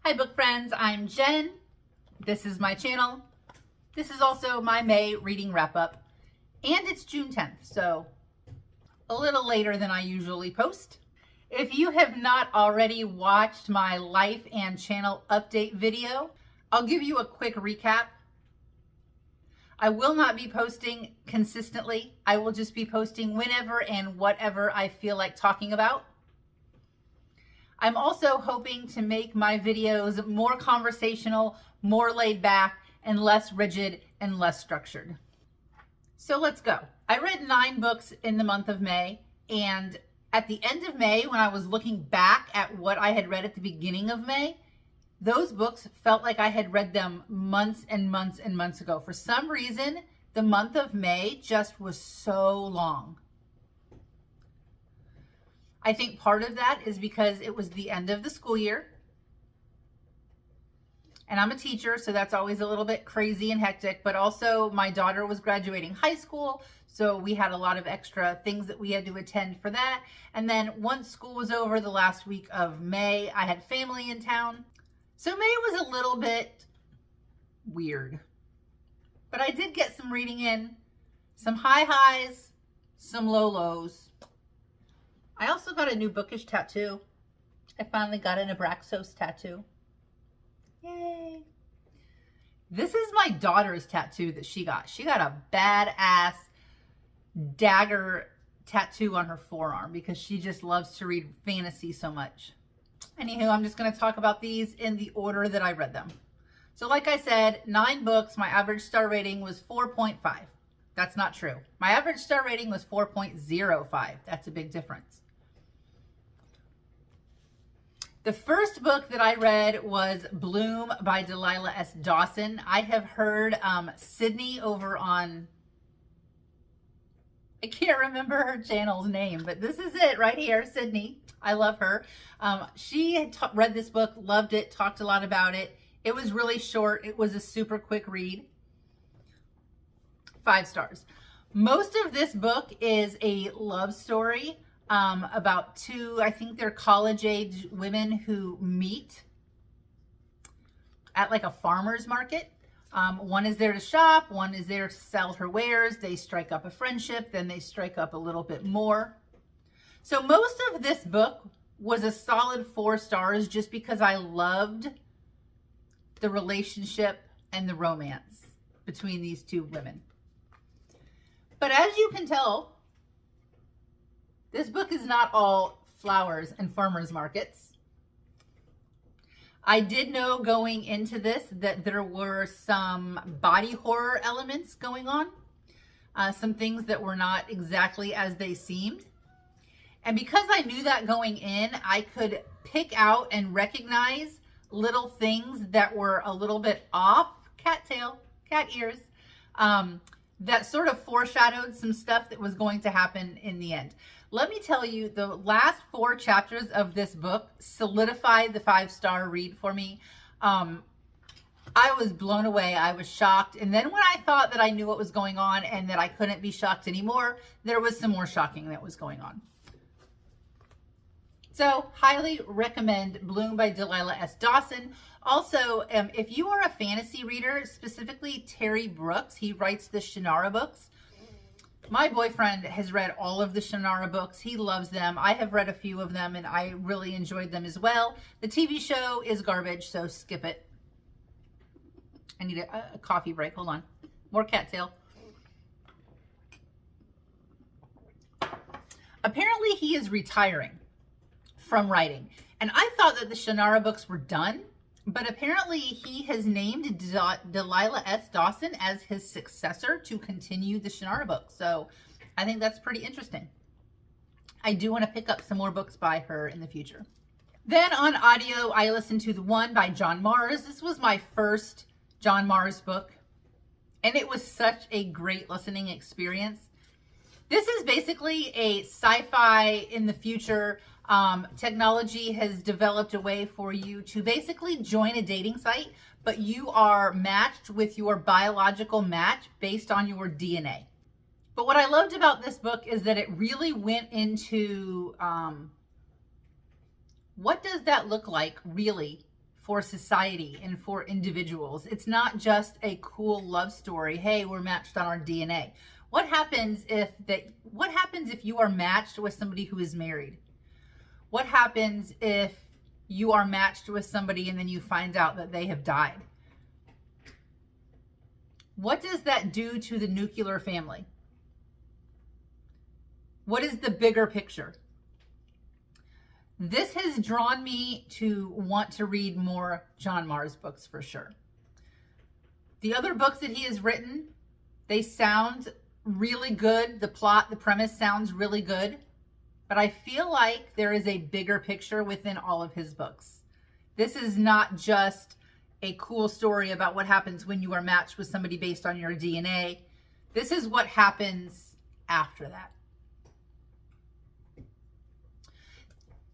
Hi book friends, I'm Jen. This is my channel. This is also my May reading wrap up. And it's June 10th, so a little later than I usually post. If you have not already watched my life and channel update video, I'll give you a quick recap. I will not be posting consistently. I will just be posting whenever and whatever I feel like talking about. I'm also hoping to make my videos more conversational, more laid back, and less rigid and less structured. So let's go. I read 9 books in the month of May, and at the end of May, when I was looking back at what I had read at the beginning of May, those books felt like I had read them months and months and months ago. For some reason, the month of May just was so long. I think part of that is because it was the end of the school year. And I'm a teacher, so that's always a little bit crazy and hectic, but also my daughter was graduating high school, so we had a lot of extra things that we had to attend for that. And then once school was over, the last week of May, I had family in town. So May was a little bit weird, but I did get some reading in, some high highs, some low lows. I also got a new Bookish tattoo. I finally got an Abraxos tattoo. Yay. This is my daughter's tattoo that she got. She got a badass dagger tattoo on her forearm because she just loves to read fantasy so much. Anywho, I'm just going to talk about these in the order that I read them. So like I said, 9 books, my average star rating was 4.5. That's not true. My average star rating was 4.05. That's a big difference. The first book that I read was Bloom by Delilah S. Dawson. I have heard Sydney over on, I can't remember her channel's name, but this is it right here, Sydney. I love her. She had read this book, loved it, talked a lot about it. It was really short. It was a super quick read. 5 stars. Most of this book is a love story about 2, I think they're college-age women who meet at like a farmer's market. One is there to shop, one is there to sell her wares. They strike up a friendship, then they strike up a little bit more. So most of this book was a solid 4 stars just because I loved the relationship and the romance between these 2 women. But as you can tell, this book is not all flowers and farmers markets. I did know going into this that there were some body horror elements going on, some things that were not exactly as they seemed. And because I knew that going in, I could pick out and recognize little things that were a little bit off, cat tail, cat ears, that sort of foreshadowed some stuff that was going to happen in the end. Let me tell you, the last 4 chapters of this book solidified the 5-star read for me. I was blown away. I was shocked. And then when I thought that I knew what was going on and that I couldn't be shocked anymore, there was some more shocking that was going on. So highly recommend Bloom by Delilah S. Dawson. Also, if you are a fantasy reader, specifically Terry Brooks, he writes the Shannara books. My boyfriend has read all of the Shannara books. He loves them. I have read a few of them and I really enjoyed them as well. The TV show is garbage, so skip it. I need a coffee break. Hold on. More cattail. Apparently he is retiring from writing. And I thought that the Shannara books were done, but apparently he has named Delilah S. Dawson as his successor to continue the Shannara books. So I think that's pretty interesting. I do want to pick up some more books by her in the future. Then on audio, I listened to the one by John Mars. This was my first John Mars book, and it was such a great listening experience. This is basically a sci-fi in the future. Technology has developed a way for you to basically join a dating site, but you are matched with your biological match based on your DNA. But what I loved about this book is that it really went into what does that look like really for society and for individuals. It's not just a cool love story. Hey, we're matched on our DNA. What happens if you are matched with somebody who is married? What happens if you are matched with somebody and then you find out that they have died? What does that do to the nuclear family? What is the bigger picture? This has drawn me to want to read more John Marrs books for sure. The other books that he has written, they sound really good. The plot, the premise sounds really good. But I feel like there is a bigger picture within all of his books. This is not just a cool story about what happens when you are matched with somebody based on your DNA. This is what happens after that.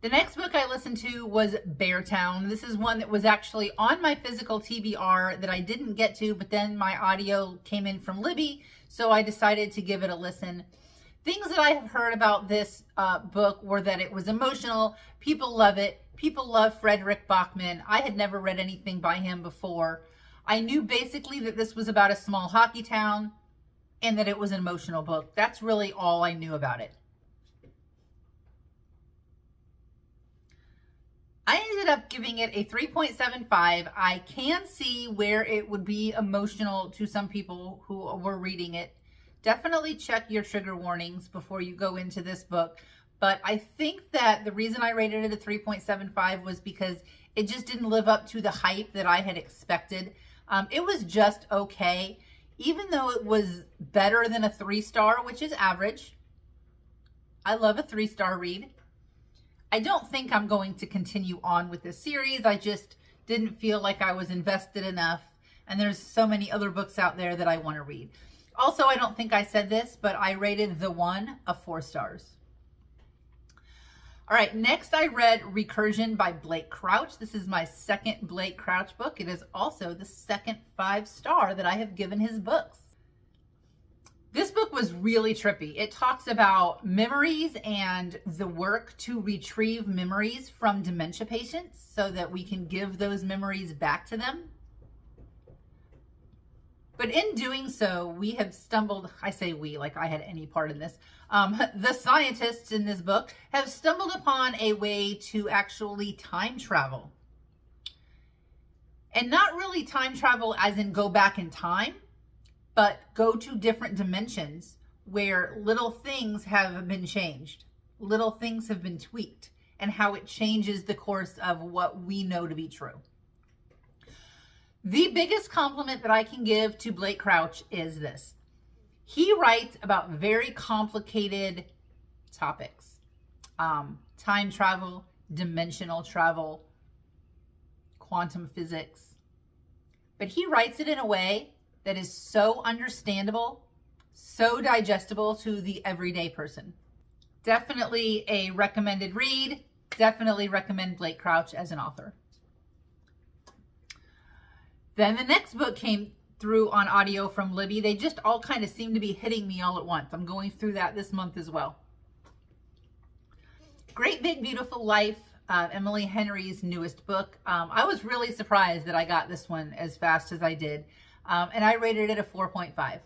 The next book I listened to was Beartown. This is one that was actually on my physical TBR that I didn't get to, but then my audio came in from Libby, so I decided to give it a listen. Things that I have heard about this book were that it was emotional. People love it. People love Frederick Bachman. I had never read anything by him before. I knew basically that this was about a small hockey town and that it was an emotional book. That's really all I knew about it. I ended up giving it a 3.75. I can see where it would be emotional to some people who were reading it. Definitely check your trigger warnings before you go into this book. But I think that the reason I rated it a 3.75 was because it just didn't live up to the hype that I had expected. It was just okay. Even though it was better than a 3-star, which is average. I love a 3-star read. I don't think I'm going to continue on with this series. I just didn't feel like I was invested enough. And there's so many other books out there that I want to read. Also, I don't think I said this, but I rated The One a 4 stars. All right, next I read Recursion by Blake Crouch. This is my second Blake Crouch book. It is also the second 5-star that I have given his books. This book was really trippy. It talks about memories and the work to retrieve memories from dementia patients so that we can give those memories back to them. But in doing so, we have stumbled, I say we, like I had any part in this. The scientists in this book have stumbled upon a way to actually time travel. And not really time travel as in go back in time, but go to different dimensions where little things have been changed. Little things have been tweaked and how it changes the course of what we know to be true. The biggest compliment that I can give to Blake Crouch is this. He writes about very complicated topics. Time travel, dimensional travel, quantum physics. But he writes it in a way that is so understandable, so digestible to the everyday person. Definitely a recommended read. Definitely recommend Blake Crouch as an author. Then the next book came through on audio from Libby. They just all kind of seem to be hitting me all at once. I'm going through that this month as well. Great Big Beautiful Life, Emily Henry's newest book. I was really surprised that I got this one as fast as I did. And I rated it a 4.5.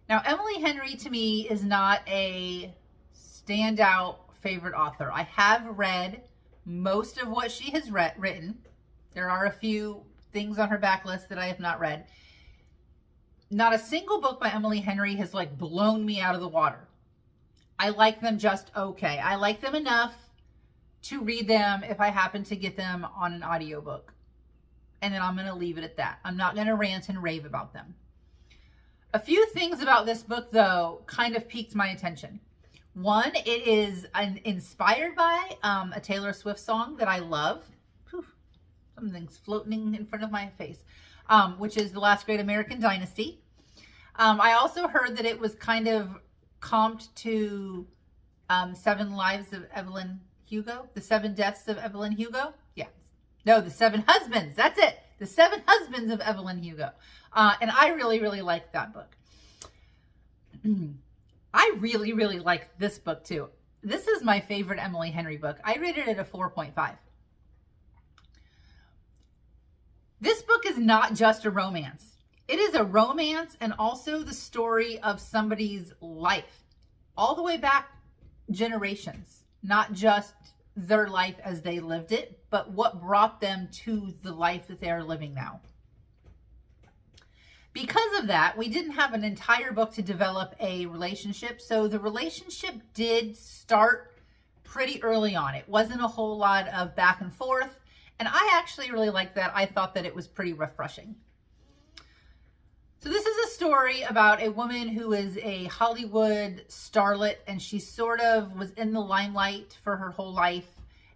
Now, Emily Henry to me is not a standout favorite author. I have read most of what she has written. There are a few things on her backlist that I have not read. Not a single book by Emily Henry has like blown me out of the water. I like them just okay. I like them enough to read them if I happen to get them on an audiobook. And then I'm going to leave it at that. I'm not going to rant and rave about them. A few things about this book, though, kind of piqued my attention. One, it is inspired by a Taylor Swift song that I love. Whew, something's floating in front of my face, which is The Last Great American Dynasty. I also heard that it was kind of comped to 7 Lives of Evelyn Hugo, The 7 Deaths of Evelyn Hugo. Yeah. No, The 7 Husbands. That's it. The 7 Husbands of Evelyn Hugo. And I really, really liked that book. I really, really like this book too. This is my favorite Emily Henry book. I rated it a 4.5. not just a romance. It is a romance and also the story of somebody's life, all the way back generations, not just their life as they lived it, but what brought them to the life that they're living now. Because of that, we didn't have an entire book to develop a relationship. So the relationship did start pretty early on. It wasn't a whole lot of back and forth. And I actually really liked that. I thought that it was pretty refreshing. So this is a story about a woman who is a Hollywood starlet, and she sort of was in the limelight for her whole life.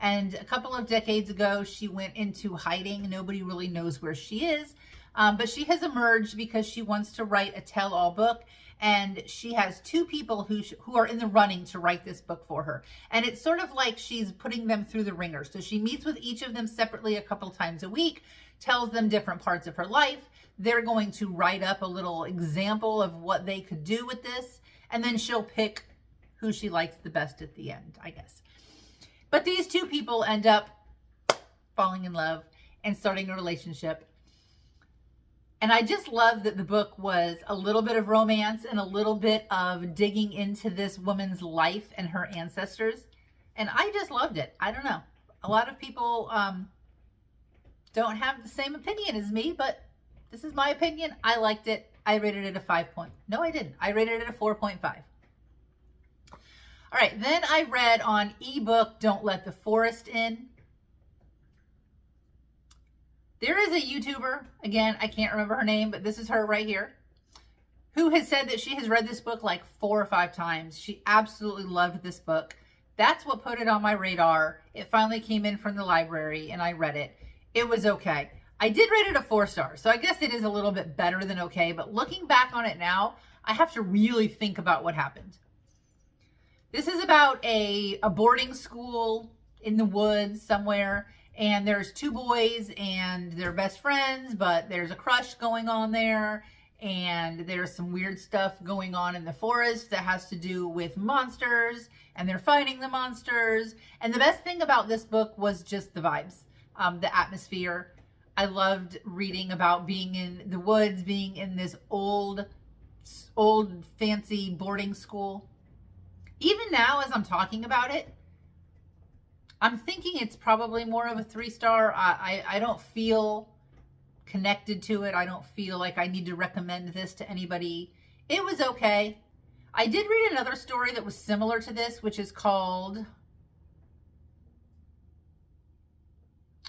And a couple of decades ago, she went into hiding. Nobody really knows where she is. But she has emerged because she wants to write a tell-all book, and she has two people who are in the running to write this book for her. And it's sort of like she's putting them through the ringer. So she meets with each of them separately a couple times a week, tells them different parts of her life. They're going to write up a little example of what they could do with this, and then she'll pick who she likes the best at the end, I guess. But these two people end up falling in love and starting a relationship. And I just love that the book was a little bit of romance and a little bit of digging into this woman's life and her ancestors. And I just loved it. I don't know. A lot of people don't have the same opinion as me, but this is my opinion. I liked it. I rated it a 5 point. No, I didn't. I rated it a 4.5. All right. Then I read on ebook, Don't Let the Forest In. There is a YouTuber, again, I can't remember her name, but this is her right here, who has said that she has read this book like 4 or 5 times. She absolutely loved this book. That's what put it on my radar. It finally came in from the library and I read it. It was okay. I did rate it a 4 stars, so I guess it is a little bit better than okay, but looking back on it now, I have to really think about what happened. This is about a boarding school in the woods somewhere. And there's 2 boys and they're best friends, but there's a crush going on there. And there's some weird stuff going on in the forest that has to do with monsters. And they're fighting the monsters. And the best thing about this book was just the vibes, the atmosphere. I loved reading about being in the woods, being in this old fancy boarding school. Even now, as I'm talking about it, I'm thinking it's probably more of a 3 star. I don't feel connected to it. I don't feel like I need to recommend this to anybody. It was okay. I did read another story that was similar to this, which is called,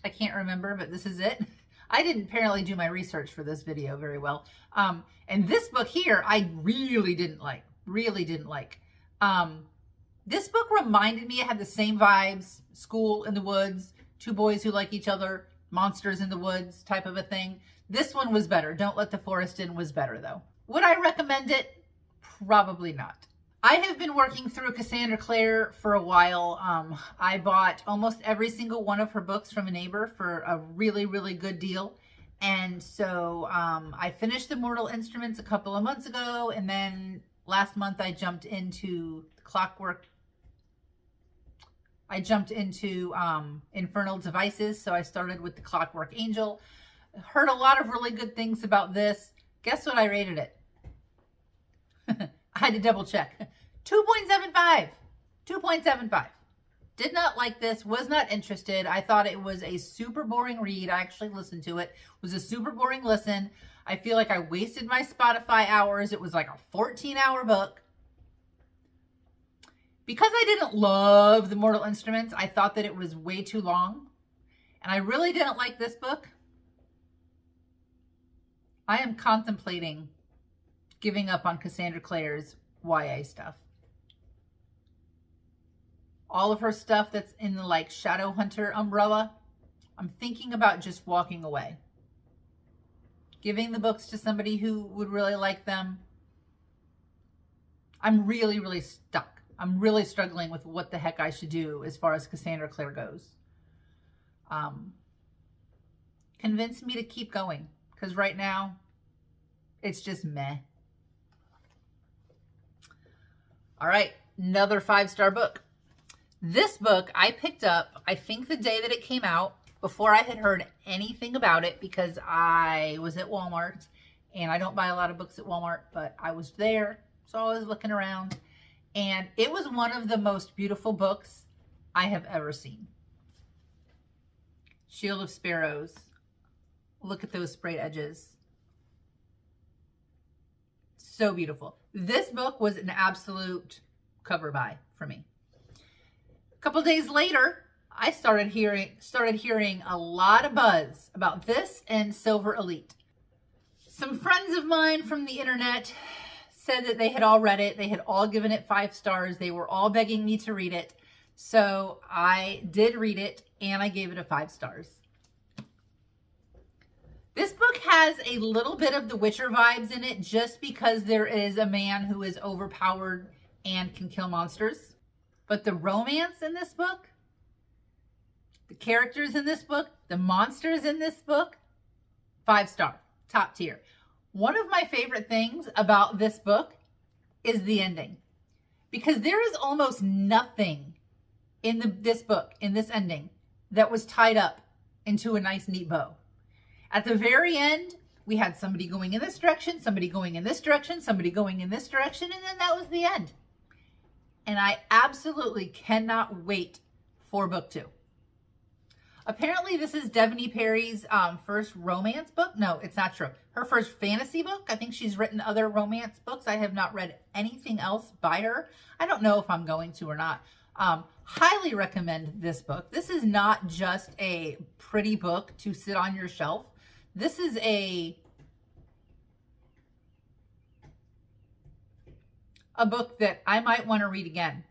I can't remember, but this is it. I didn't apparently do my research for this video very well. And this book here, I really didn't like. This book reminded me, it had the same vibes, school in the woods, 2 boys who like each other, monsters in the woods type of a thing. This one was better. Don't Let the Forest In was better though. Would I recommend it? Probably not. I have been working through Cassandra Clare for a while. I bought almost every single one of her books from a neighbor for a really, really good deal. And so I finished The Mortal Instruments a couple of months ago, and then last month I jumped into Infernal Devices, so I started with The Clockwork Angel. Heard a lot of really good things about this. Guess what I rated it? I had to double check. 2.75. 2.75. Did not like this, was not interested. I thought it was a super boring read. I actually listened to it. It was a super boring listen. I feel like I wasted my Spotify hours. It was like a 14-hour book. Because I didn't love The Mortal Instruments, I thought that it was way too long. And I really didn't like this book. I am contemplating giving up on Cassandra Clare's YA stuff. All of her stuff that's in the like Shadowhunter umbrella, I'm thinking about just walking away. Giving the books to somebody who would really like them. I'm really, really stuck. I'm really struggling with what the heck I should do as far as Cassandra Clare goes. Convince me to keep going, because right now it's just meh. All right, another 5-star book. This book I picked up, I think the day that it came out, before I had heard anything about it, because I was at Walmart, and I don't buy a lot of books at Walmart, but I was there, so I was looking around, and it was one of the most beautiful books I have ever seen. Shield of Sparrows. Look at those sprayed edges. So beautiful. This book was an absolute cover buy for me. A couple days later, I started hearing a lot of buzz about this and Silver Elite. Some friends of mine from the internet said that they had all read it. They had all given it 5 stars. They were all begging me to read it. So I did read it, and I gave it a 5 stars. This book has a little bit of The Witcher vibes in it, just because there is a man who is overpowered and can kill monsters. But the romance in this book, the characters in this book, the monsters in this book, 5 star, top tier. One of my favorite things about this book is the ending, because there is almost nothing in this book, in this ending, that was tied up into a nice, neat bow. At the very end, we had somebody going in this direction, somebody going in this direction, somebody going in this direction, and then that was the end. And I absolutely cannot wait for book 2. Apparently, this is Devney Perry's first romance book. No, it's not true. Her first fantasy book. I think she's written other romance books. I have not read anything else by her. I don't know if I'm going to or not. Highly recommend this book. This is not just a pretty book to sit on your shelf. This is a book that I might want to read again.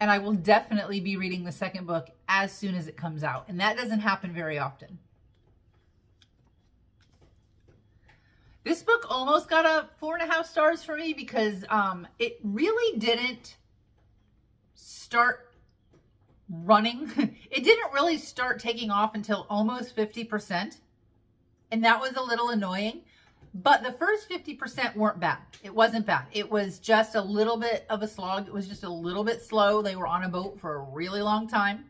And I will definitely be reading the second book as soon as it comes out. And that doesn't happen very often. This book almost got a 4.5 stars for me, because it really didn't start running. It didn't really start taking off until almost 50%. And that was a little annoying. But the first 50% weren't bad. It wasn't bad. It was just a little bit of a slog. It was just a little bit slow. They were on a boat for a really long time.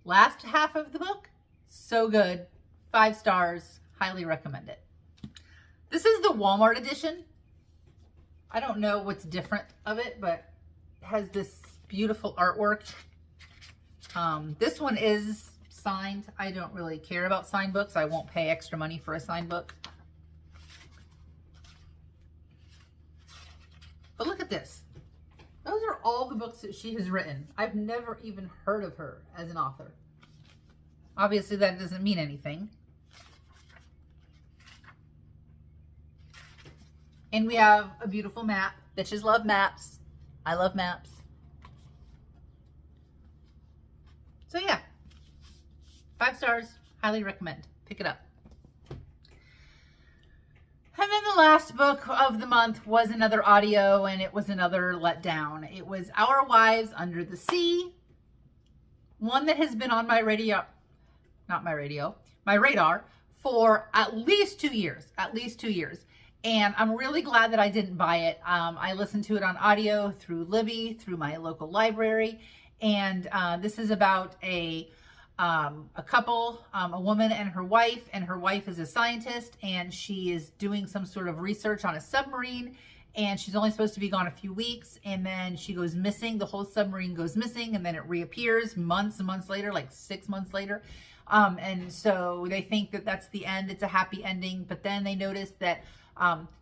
Last half of the book, so good. 5 stars. Highly recommend it. This is the Walmart edition. I don't know what's different of it, but it has this beautiful artwork. This one is signed. I don't really care about signed books. I won't pay extra money for a signed book. But look at this. Those are all the books that she has written. I've never even heard of her as an author. Obviously, that doesn't mean anything. And we have a beautiful map. Bitches love maps. I love maps. So yeah, 5 stars, highly recommend. Pick it up. And then the last book of the month was another audio, and it was another letdown. It was Our Wives Under the Sea, one that has been on my radar for at least 2 years, And I'm really glad that I didn't buy it. I listened to it on audio through Libby, through my local library. And this is about a couple, a woman and her wife is a scientist, and she is doing some sort of research on a submarine, and she's only supposed to be gone a few weeks, and then she goes missing. The whole submarine goes missing, and then it reappears months and months later, like 6 months later. And so they think that that's the end. It's a happy ending, but then they notice that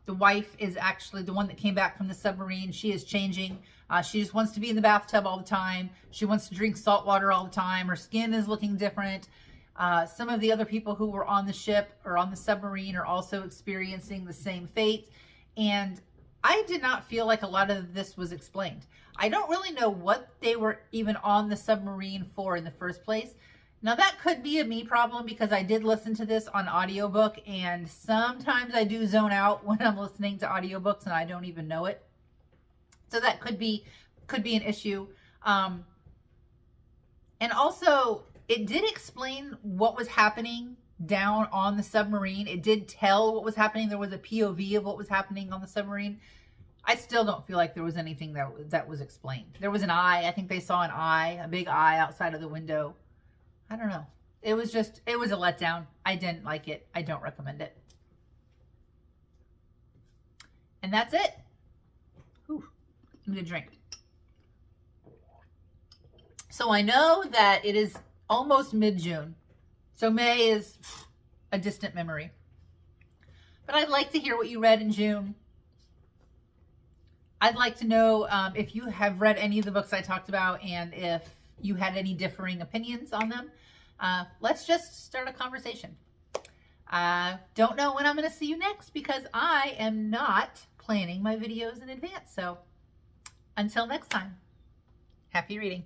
the wife is actually the one that came back from the submarine. She is changing. She just wants to be in the bathtub all the time. She wants to drink salt water all the time. Her skin is looking different. Some of the other people who were on the ship or on the submarine are also experiencing the same fate. And I did not feel like a lot of this was explained. I don't really know what they were even on the submarine for in the first place. Now that could be a me problem, because I did listen to this on audiobook, and sometimes I do zone out when I'm listening to audiobooks and I don't even know it. So that could be an issue. And also, it did explain what was happening down on the submarine. It did tell what was happening. There was a POV of what was happening on the submarine. I still don't feel like there was anything that was explained. There was an eye. I think they saw an eye, a big eye outside of the window. I don't know. It was a letdown. I didn't like it. I don't recommend it. And that's it. Ooh, I'm gonna drink. So I know that it is almost mid-June. So May is a distant memory. But I'd like to hear what you read in June. I'd like to know if you have read any of the books I talked about and if you had any differing opinions on them. Let's just start a conversation. Don't know when I'm going to see you next because I am not planning my videos in advance. So until next time, happy reading.